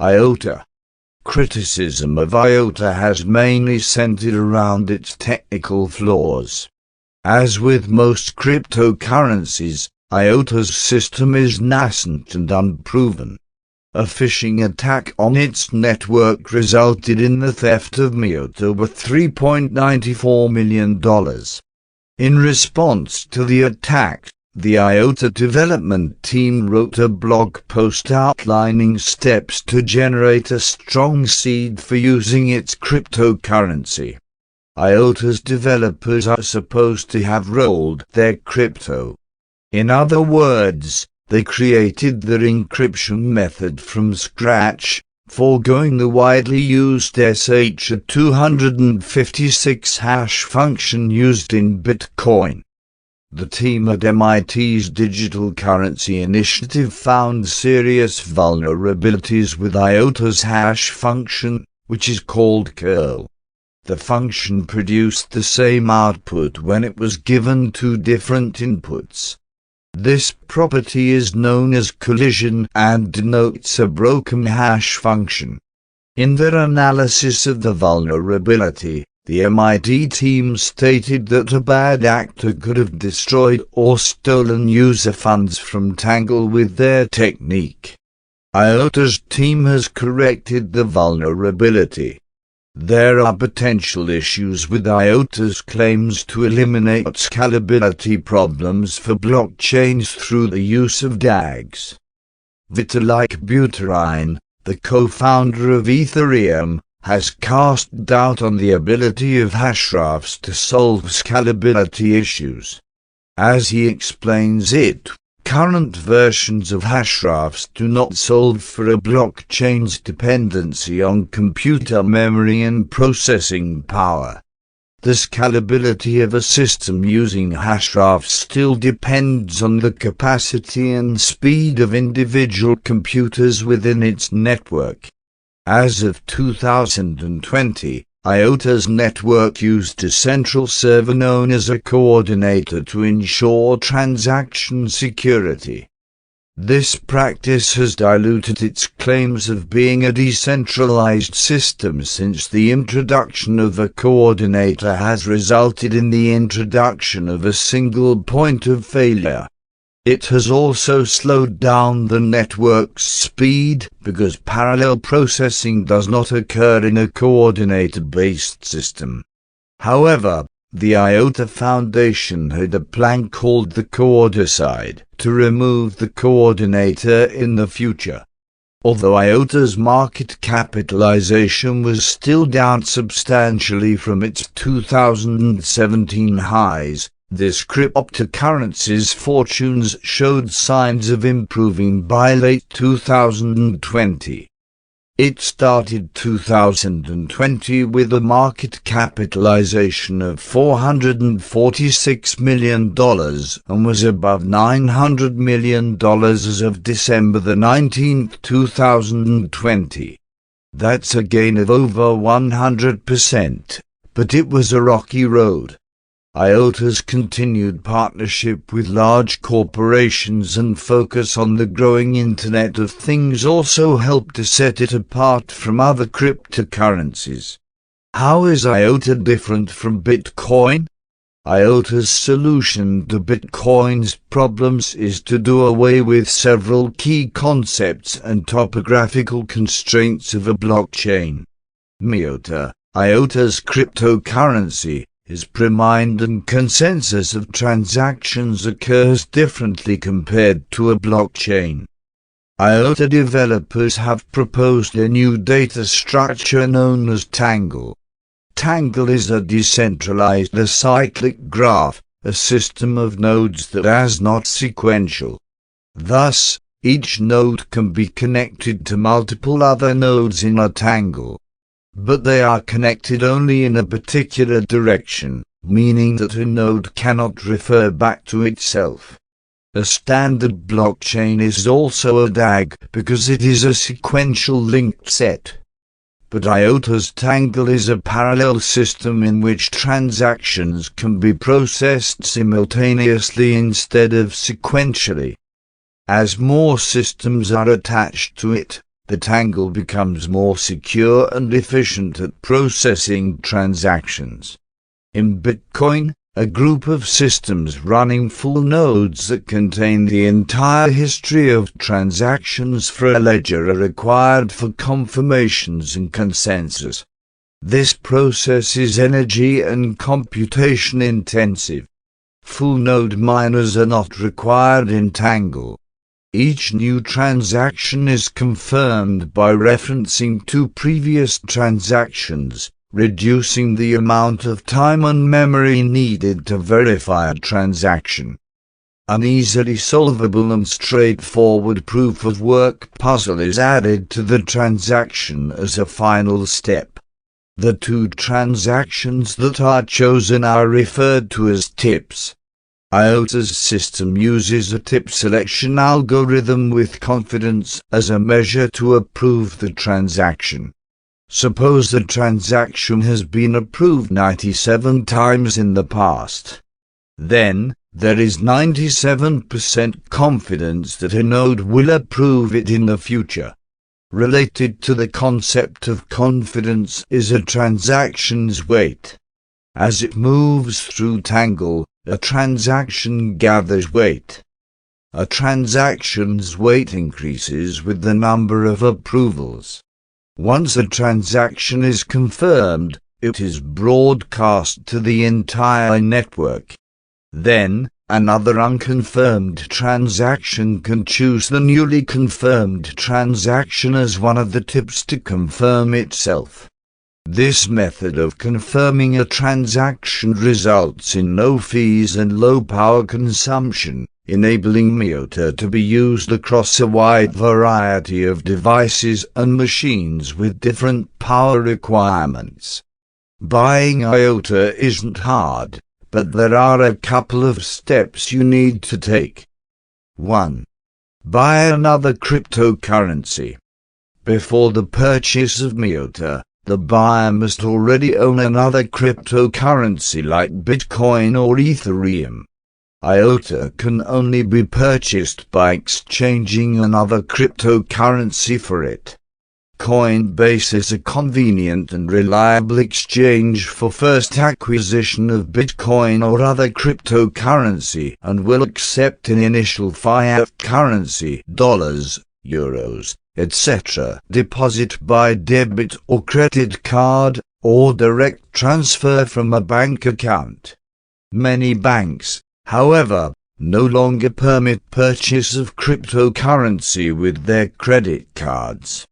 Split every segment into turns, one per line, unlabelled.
IOTA. Criticism of IOTA has mainly centered around its technical flaws. As with most cryptocurrencies, IOTA's system is nascent and unproven. A phishing attack on its network resulted in the theft of MIOTA worth $3.94 million. In response to the attack, the IOTA development team wrote a blog post outlining steps to generate a strong seed for using its cryptocurrency. IOTA's developers are supposed to have rolled their crypto. In other words, they created their encryption method from scratch, foregoing the widely used SHA-256 hash function used in Bitcoin. The team at MIT's Digital Currency Initiative found serious vulnerabilities with IOTA's hash function, which is called curl. The function produced the same output when it was given two different inputs. This property is known as collision and denotes a broken hash function. In their analysis of the vulnerability, the MIT team stated that a bad actor could have destroyed or stolen user funds from Tangle with their technique. IOTA's team has corrected the vulnerability. There are potential issues with IOTA's claims to eliminate scalability problems for blockchains through the use of DAGs. Vitalik the co-founder of Ethereum, has cast doubt on the ability of hashgraphs to solve scalability issues. As he explains it, current versions of hashgraphs do not solve for a blockchain's dependency on computer memory and processing power. The scalability of a system using hashgraphs still depends on the capacity and speed of individual computers within its network. As of 2020, IOTA's network used a central server known as a coordinator to ensure transaction security. This practice has diluted its claims of being a decentralized system, since the introduction of a coordinator has resulted in the introduction of a single point of failure. It has also slowed down the network's speed because parallel processing does not occur in a coordinator-based system. However, the IOTA Foundation had a plan called the Coordicide to remove the coordinator in the future. Although IOTA's market capitalization was still down substantially from its 2017 highs, this cryptocurrency's fortunes showed signs of improving by late 2020. It started 2020 with a market capitalization of $446 million and was above $900 million as of December 19, 2020. That's a gain of over 100%, but it was a rocky road. IOTA's continued partnership with large corporations and focus on the growing Internet of Things also helped to set it apart from other cryptocurrencies. How is IOTA different from Bitcoin? IOTA's solution to Bitcoin's problems is to do away with several key concepts and topographical constraints of a blockchain. MIOTA, IOTA's cryptocurrency, is premined and consensus of transactions occurs differently compared to a blockchain. IOTA developers have proposed a new data structure known as Tangle. Tangle is a decentralized acyclic graph, a system of nodes that is not sequential. Thus, each node can be connected to multiple other nodes in a tangle. But they are connected only in a particular direction, meaning that a node cannot refer back to itself. A standard blockchain is also a DAG because it is a sequential linked set. But IOTA's Tangle is a parallel system in which transactions can be processed simultaneously instead of sequentially. As more systems are attached to it, the Tangle becomes more secure and efficient at processing transactions. In Bitcoin, a group of systems running full nodes that contain the entire history of transactions for a ledger are required for confirmations and consensus. This process is energy and computation intensive. Full node miners are not required in Tangle. Each new transaction is confirmed by referencing two previous transactions, reducing the amount of time and memory needed to verify a transaction. An easily solvable and straightforward proof-of-work puzzle is added to the transaction as a final step. The two transactions that are chosen are referred to as tips. IOTA's system uses a tip selection algorithm with confidence as a measure to approve the transaction. Suppose the transaction has been approved 97 times in the past. Then, there is 97% confidence that a node will approve it in the future. Related to the concept of confidence is a transaction's weight. As it moves through Tangle, a transaction gathers weight. A transaction's weight increases with the number of approvals. Once a transaction is confirmed, it is broadcast to the entire network. Then, another unconfirmed transaction can choose the newly confirmed transaction as one of the tips to confirm itself. This method of confirming a transaction results in no fees and low power consumption, enabling MIOTA to be used across a wide variety of devices and machines with different power requirements. Buying IOTA isn't hard, but there are a couple of steps you need to take. 1. Buy another cryptocurrency. Before the purchase of MIOTA, the buyer must already own another cryptocurrency like Bitcoin or Ethereum. IOTA can only be purchased by exchanging another cryptocurrency for it. Coinbase is a convenient and reliable exchange for first acquisition of Bitcoin or other cryptocurrency and will accept an initial fiat currency, dollars, euros, etc., deposit by debit or credit card, or direct transfer from a bank account. Many banks, however, no longer permit purchase of cryptocurrency with their credit cards.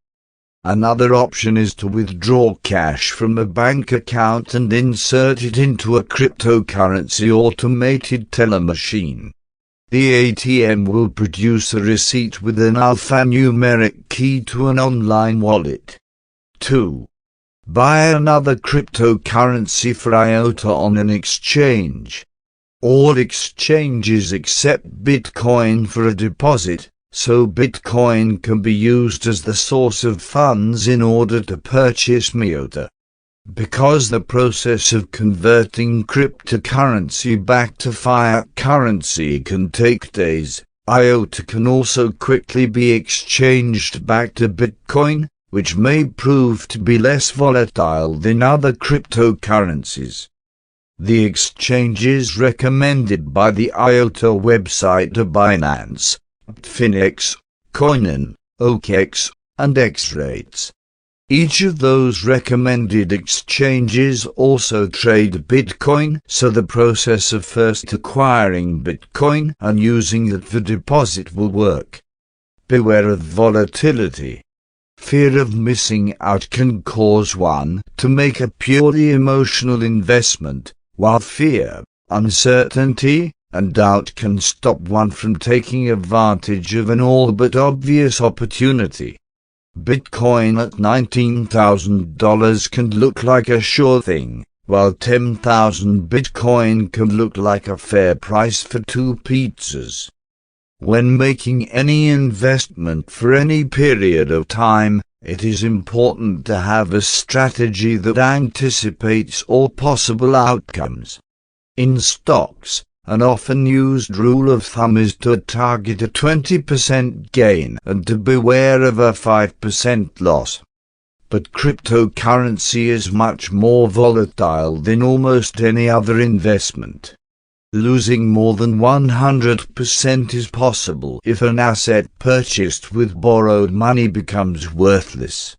Another option is to withdraw cash from a bank account and insert it into a cryptocurrency automated teller machine. The ATM will produce a receipt with an alphanumeric key to an online wallet. 2. Buy another cryptocurrency for IOTA on an exchange. All exchanges accept Bitcoin for a deposit, so Bitcoin can be used as the source of funds in order to purchase MIOTA. Because the process of converting cryptocurrency back to fiat currency can take days, IOTA can also quickly be exchanged back to Bitcoin, which may prove to be less volatile than other cryptocurrencies. The exchanges recommended by the IOTA website are Binance, Finex, Coinon, OKX, and X-Rates. Each of those recommended exchanges also trade Bitcoin, so the process of first acquiring Bitcoin and using it for deposit will work. Beware of volatility. Fear of missing out can cause one to make a purely emotional investment, while fear, uncertainty, and doubt can stop one from taking advantage of an all but obvious opportunity. Bitcoin at $19,000 can look like a sure thing, while 10,000 Bitcoin can look like a fair price for 2 pizzas. When making any investment for any period of time, it is important to have a strategy that anticipates all possible outcomes. In stocks, An often used rule of thumb is to target a 20% gain and to beware of a 5% loss. But cryptocurrency is much more volatile than almost any other investment. Losing more than 100% is possible if an asset purchased with borrowed money becomes worthless.